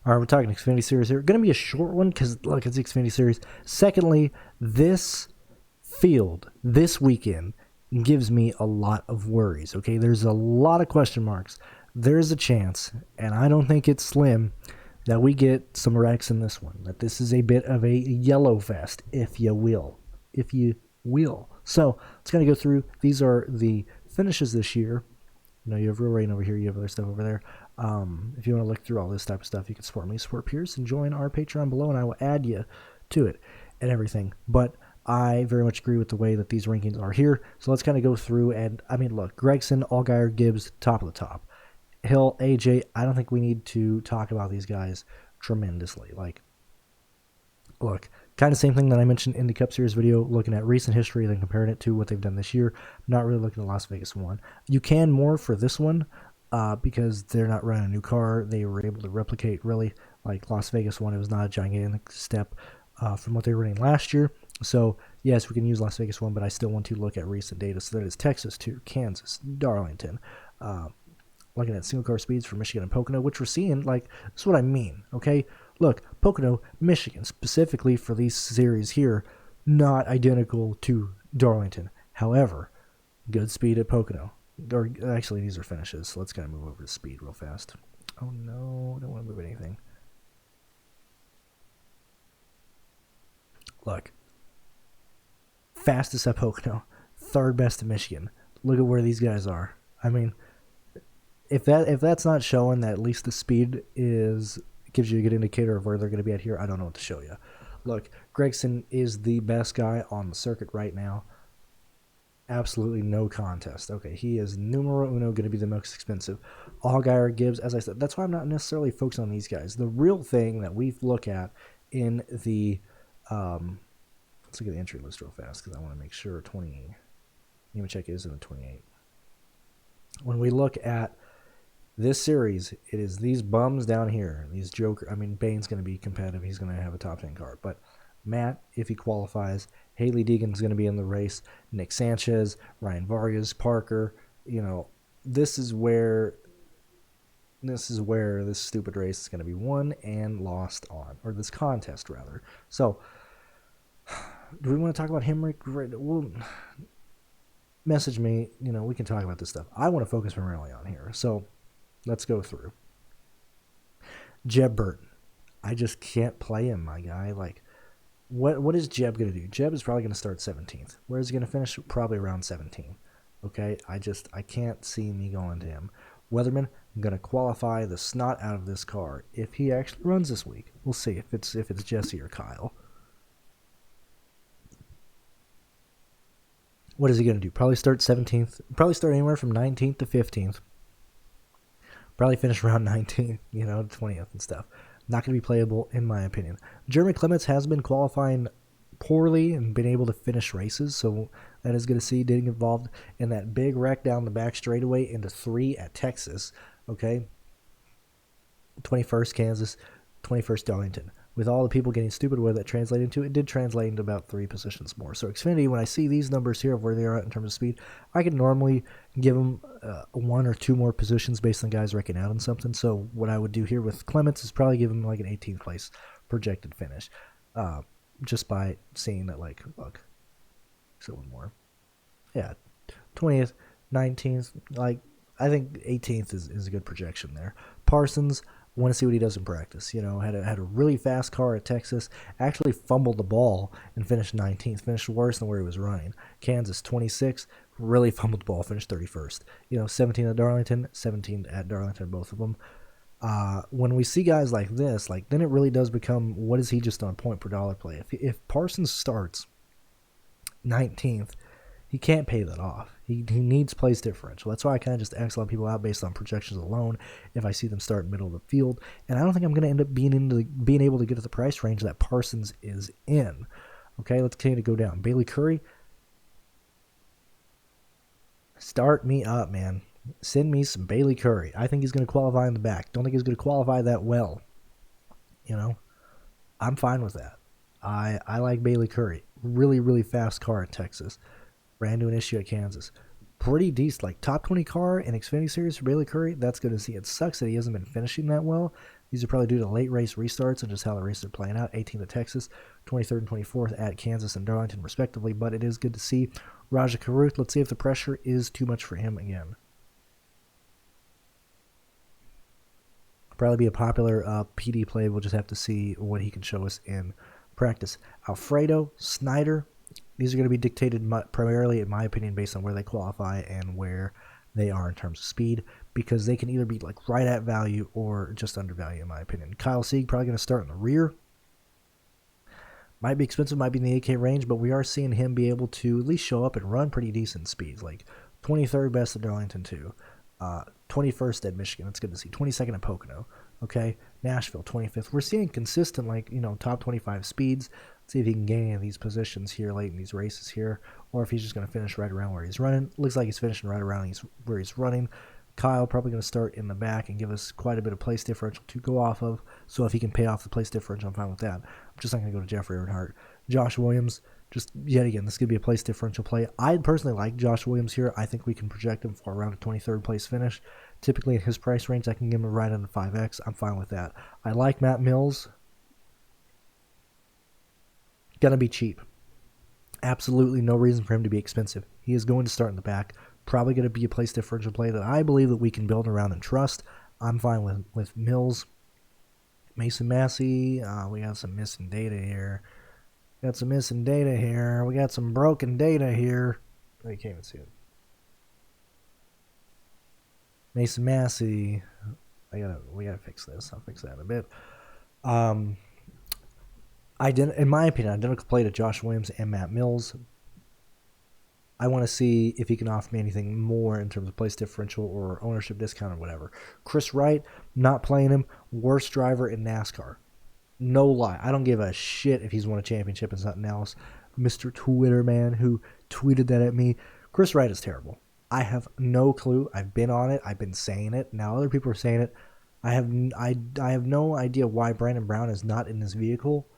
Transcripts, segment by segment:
All right, we're talking Xfinity Series here. Going to be a short one because, look, it's the Xfinity Series. Secondly, this field, this weekend, gives me a lot of worries, okay? There's a lot of question marks. There's a chance, and I don't think it's slim, that we get some wrecks in this one, that this is a bit of a yellow fest, if you will. If you will. So, let's kind of go through. These are the finishes this year. You know, you have real rain over here, you have other stuff over there. If you want to look through all this type of stuff, you can support me, support Pearce, and join our Patreon below, and I will add you to it and everything. But I very much agree with the way that these rankings are here. So let's kind of go through, and I mean, look, Gregson, Allgaier, Gibbs, top of the top. Hill, AJ, I don't think we need to talk about these guys tremendously. Like, look, kind of same thing that I mentioned in the Cup Series video, looking at recent history, then comparing it to what they've done this year. Not really looking at the Las Vegas one. You can more for this one because they're not running a new car. They were able to replicate, really, like Las Vegas one. It was not a gigantic step from what they were running last year. So, yes, we can use Las Vegas one, but I still want to look at recent data. So that is Texas 2, Kansas, Darlington. Looking at single car speeds for Michigan and Pocono, which we're seeing, like, that's what I mean, okay? Look, Pocono, Michigan, specifically for these series here, not identical to Darlington. However, good speed at Pocono. Or actually, these are finishes, so let's kind of move over to speed real fast. Oh, no, I don't want to move anything. Look, fastest at Pocono, third best at Michigan. Look at where these guys are. I mean, if that's not showing that at least the speed gives you a good indicator of where they're going to be at here, I don't know what to show you. Look, Gregson is the best guy on the circuit right now. Absolutely no contest. Okay, he is numero uno, going to be the most expensive. Allgaier, Gibbs, as I said, that's why I'm not necessarily focused on these guys. The real thing that we look at in the let's look at the entry list real fast because I want to make sure 20. Nemechek is in the 28. When we look at this series, it is these bums down here, these joker. I mean, Bane's going to be competitive. He's going to have a top 10 car. But Matt, if he qualifies, Haley Deegan's going to be in the race. Nick Sanchez, Ryan Vargas, Parker. You know, this is where this stupid race is going to be won and lost on, or this contest rather. So, do we want to talk about Hemrick? Well, message me. You know, we can talk about this stuff. I want to focus primarily on here. So, let's go through. Jeb Burton. I just can't play him, my guy. Like, what is Jeb going to do? Jeb is probably going to start 17th. Where is he going to finish? Probably around 17. Okay? I can't see me going to him. Weatherman, I'm going to qualify the snot out of this car if he actually runs this week. We'll see if it's Jesse or Kyle. What is he going to do? Probably start 17th. Probably start anywhere from 19th to 15th. Probably finish around 19th, 20th and stuff. Not going to be playable, in my opinion. Jeremy Clements has been qualifying poorly and been able to finish races, so that is good to see. Getting involved in that big wreck down the back straightaway into 3 at Texas, okay? 21st Kansas, 21st Darlington. With all the people getting stupid with it translated into, it did translate into about 3 positions more. So Xfinity, when I see these numbers here of where they are at in terms of speed, I can normally give them 1 or 2 more positions based on guys wrecking out on something. So what I would do here with Clements is probably give him like an 18th place projected finish, just by seeing that, like, look, so 1 more. Yeah, 20th, 19th, like, I think 18th is a good projection there. Parsons, want to see what he does in practice. Had a really fast car at Texas, actually fumbled the ball and finished 19th, finished worse than where he was running. Kansas, 26th, really fumbled the ball, finished 31st. 17th at Darlington, 17th at Darlington, both of them. When we see guys like this, like, then it really does become, what is he just on point per dollar play? If Parsons starts 19th, he can't pay that off. He needs place differential. That's why I kind of just X a lot of people out based on projections alone if I see them start middle of the field. And I don't think I'm going to end up being able to get to the price range that Parsons is in. Okay, let's continue to go down. Bailey Curry, start me up, man. Send me some Bailey Curry. I think he's going to qualify in the back. Don't think he's going to qualify that well. I'm fine with that. I like Bailey Curry. Really, really fast car in Texas. Ran into an issue at Kansas. Pretty decent, like top 20 car in Xfinity Series for Bailey Curry. That's good to see. It sucks that he hasn't been finishing that well. These are probably due to late race restarts and just how the races are playing out. 18th at Texas, 23rd and 24th at Kansas and Darlington, respectively. But it is good to see Raja Karuth. Let's see if the pressure is too much for him again. Probably be a popular PD play. We'll just have to see what he can show us in practice. Alfredo Snyder. These are going to be dictated primarily, in my opinion, based on where they qualify and where they are in terms of speed, because they can either be like right at value or just under value, in my opinion. Kyle Sieg probably going to start in the rear. Might be expensive, might be in the 8K range, but we are seeing him be able to at least show up and run pretty decent speeds, like 23rd best at Darlington too. 21st at Michigan. That's good to see. 22nd at Pocono. Okay. Nashville, 25th. We're seeing consistent, like, top 25 speeds. Let's see if he can gain any of these positions here late in these races here, or if he's just going to finish right around where he's running. Looks like he's finishing right around where he's running. Kyle probably going to start in the back and give us quite a bit of place differential to go off of. So if he can pay off the place differential, I'm fine with that. I'm just not going to go to Jeffrey Earnhardt. Josh Williams, just yet again, this could be a place differential play. I personally like Josh Williams here. I think we can project him for around a 23rd place finish. Typically in his price range, I can give him right under 5X. I'm fine with that. I like Matt Mills. Gonna be cheap. Absolutely no reason for him to be expensive. He is going to start in the back. Probably going to be a place differential play that I believe that we can build around and trust. I'm fine with Mills. Mason Massey, we got some missing data here. We got some broken data here. Oh, you can't even see it. Mason Massey. We gotta fix this. I'll fix that in a bit. In my opinion, identical play to Josh Williams and Matt Mills. I want to see if he can offer me anything more in terms of place differential or ownership discount or whatever. Chris Wright, not playing him. Worst driver in NASCAR. No lie. I don't give a shit if he's won a championship and something else. Mr. Twitter man who tweeted that at me. Chris Wright is terrible. I have no clue. I've been on it. I've been saying it. Now other people are saying it. I have no idea why Brandon Brown is not in this vehicle,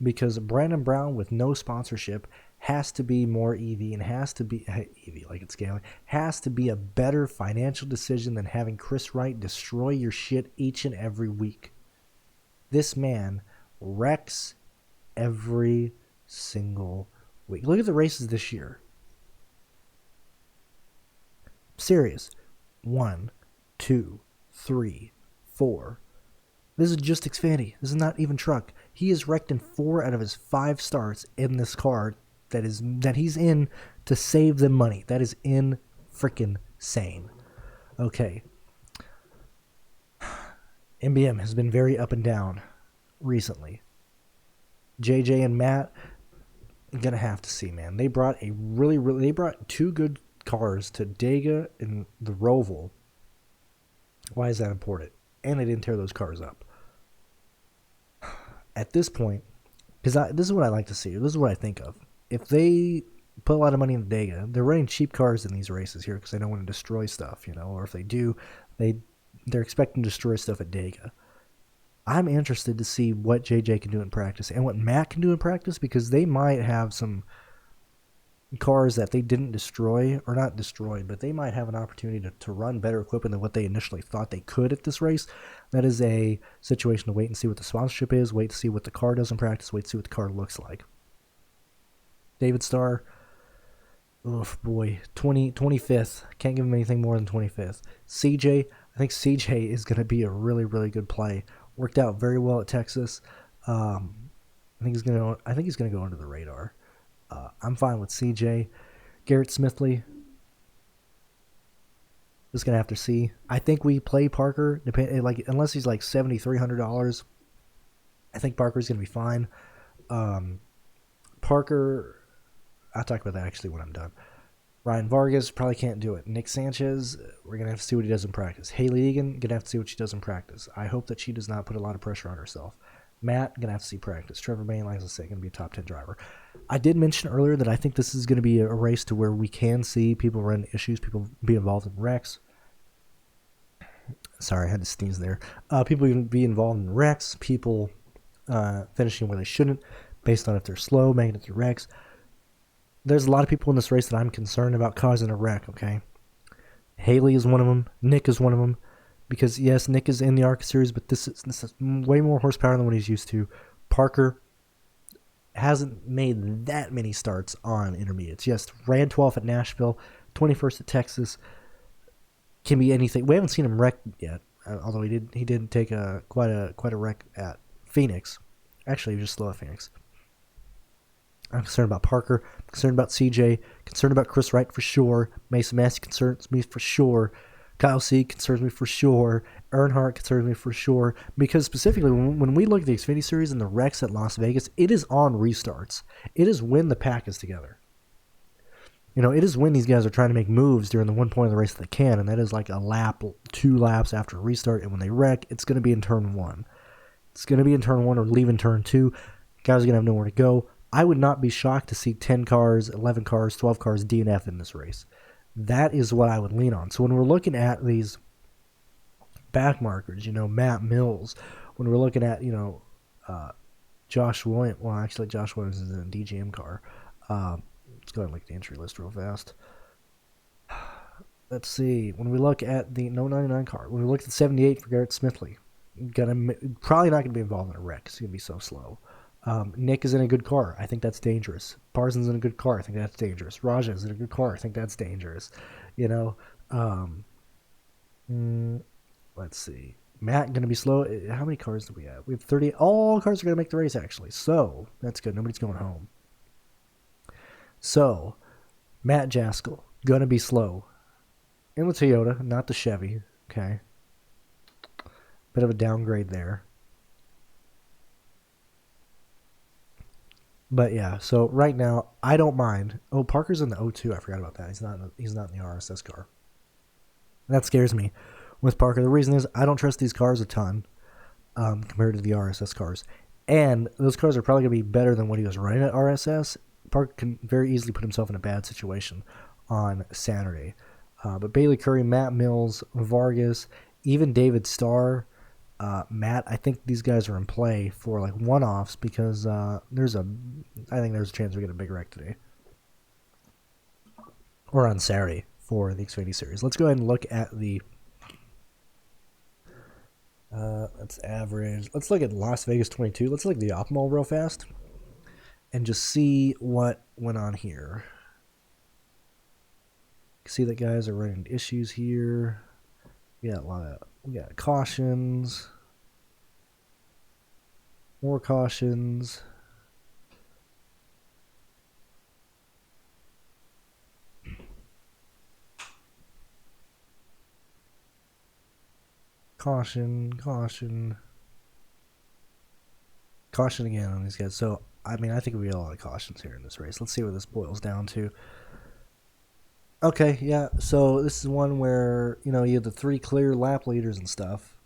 because Brandon Brown with no sponsorship has to be more EV and has to be EV like it's scaling, has to be a better financial decision than having Chris Wright destroy your shit each and every week. This man wrecks every single week. Look at the races this year. Serious. 1, 2, 3, 4. This is just Xfinity. This is not even truck. He is wrecked in 4 out of his 5 starts in this car that he's in to save them money. That is insane. Okay. MBM has been very up and down recently. JJ and Matt, I'm gonna have to see, man. They brought they brought 2 good cars to Dega and the Roval. Why is that important? And they didn't tear those cars up. At this point, because this is what I like to see. This is what I think of. If they put a lot of money in the Dega, they're running cheap cars in these races here because they don't want to destroy stuff, or if they do, they're expecting to destroy stuff at Dega. I'm interested to see what JJ can do in practice and what Matt can do in practice, because they might have some cars that they didn't destroy, or not destroy, but they might have an opportunity to run better equipment than what they initially thought they could at this race. That is a situation to wait and see what the sponsorship is, wait to see what the car does in practice, wait to see what the car looks like. David Starr, oh boy, 25th. Can't give him anything more than 25th. CJ, I think CJ is going to be a really, really good play. Worked out very well at Texas. I think he's going to go under the radar. I'm fine with CJ. Garrett Smithley, just going to have to see. I think we play Parker, unless he's like $7,300. I think Parker's going to be fine. Parker, I'll talk about that actually when I'm done. Ryan Vargas, probably can't do it. Nick Sanchez, we're going to have to see what he does in practice. Haley Egan, going to have to see what she does in practice. I hope that she does not put a lot of pressure on herself. Matt, going to have to see practice. Trevor Bayne, like I said, going to be a top 10 driver. I did mention earlier that I think this is going to be a race to where we can see people run issues, people be involved in wrecks. Sorry, I had to sneeze there. People even be involved in wrecks, people finishing where they shouldn't, based on if they're slow, making it through wrecks. There's a lot of people in this race that I'm concerned about causing a wreck, okay? Haley is one of them. Nick is one of them. because yes, Nick is in the ARCA series, but this is way more horsepower than what he's used to. Parker hasn't made that many starts on intermediates. Yes, ran 12th at Nashville, 21st at Texas. Can be anything. We haven't seen him wreck yet, although he did take quite a wreck at Phoenix. Actually, he was just slow at Phoenix. I'm concerned about Parker, concerned about CJ, concerned about Chris Wright for sure. Mason Massey concerns me for sure. Kyle C concerns me for sure. Earnhardt concerns me for sure. Because specifically, when we look at the Xfinity Series and the wrecks at Las Vegas, it is on restarts. It is when the pack is together. You know, it is when these guys are trying to make moves during the one point of the race that they can, and that is like a lap, 2 laps after a restart. And when they wreck, it's going to be in turn 1. It's going to be in turn 1 or leave in turn 2. Guys are going to have nowhere to go. I would not be shocked to see 10 cars, 11 cars, 12 cars DNF in this race. That is what I would lean on. So when we're looking at these back markers, you know, Matt Mills, when we're looking at, you know, Josh Williams, well, actually, Josh Williams is in a DGM car. Let's go ahead and look at the entry list real fast. Let's see. When we look at the No 99 car, when we look at the 78 for Garrett Smithley, probably not going to be involved in a wreck. It's going to be so slow. Nick is in a good car. I think that's dangerous. Parsons in a good car. I think that's dangerous. Raja is in a good car. I think that's dangerous. You know, let's see. Matt going to be slow. How many cars do we have? We have 30. All cars are going to make the race, actually. So that's good. Nobody's going home. So Matt Jaskell going to be slow in the Toyota, not the Chevy. Okay. Bit of a downgrade there. But yeah, so right now, I don't mind. Oh, Parker's in the O2. I forgot about that. He's not in the RSS car. That scares me with Parker. The reason is I don't trust these cars a ton compared to the RSS cars. And those cars are probably going to be better than what he was running at RSS. Parker can very easily put himself in a bad situation on Saturday. But Bailey Curry, Matt Mills, Vargas, even David Starr, Matt, I think these guys are in play for like one-offs because I think there's a chance we get a big wreck today or on Saturday for the Xfinity Series. Let's go ahead and look at the let's average. Let's look at Las Vegas 22. Let's look at the optimal real fast and just see what went on here. See that guys are running into issues here. We got cautions. More cautions. Caution again on these guys. So, I mean, I think we got a lot of cautions here in this race. Let's see what this boils down to. Okay, yeah, so this is one where, you know, you have the 3 clear lap leaders and stuff.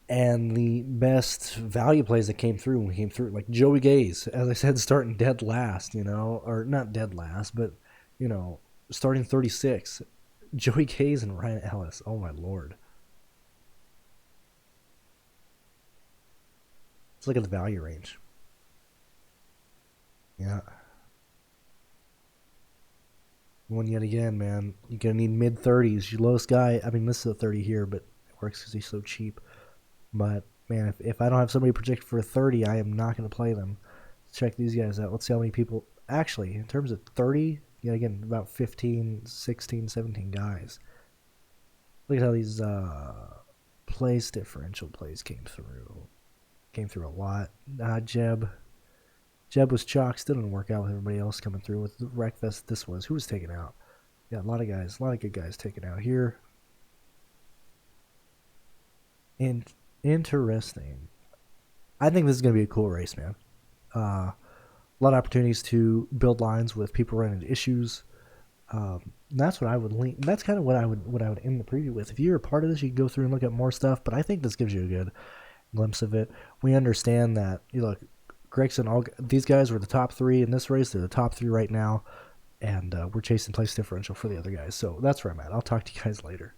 And the best value plays that came through, like Joey Gaze, as I said, starting dead last, you know, or not dead last, but, you know, starting 36. Joey Gaze and Ryan Ellis, oh my lord. Let's look at the value range. Yeah. One yet again, man. You're going to need mid-30s. Your lowest guy, I mean, this is a 30 here, but it works because he's so cheap. But, man, if I don't have somebody projected for a 30, I am not going to play them. Let's check these guys out. Let's see how many people. Actually, in terms of 30, yeah, again, about 15, 16, 17 guys. Look at how these place differential plays came through. Came through a lot. Jeb was chalk. Still didn't work out with everybody else coming through with the Wreckfest. This was. Who was taken out? Yeah, a lot of guys. A lot of good guys taken out here. And interesting. I think this is going to be a cool race, man. A lot of opportunities to build lines with people running into issues. That's what I would lean. That's kind of what I would end the preview with. If you're a part of this, you can go through and look at more stuff. But I think this gives you a good glimpse of it. We understand that. You look, Gregson, all these guys were the top 3 in this race. They're the top 3 right now, and we're chasing place differential for the other guys. So that's where I'm at. I'll talk to you guys later.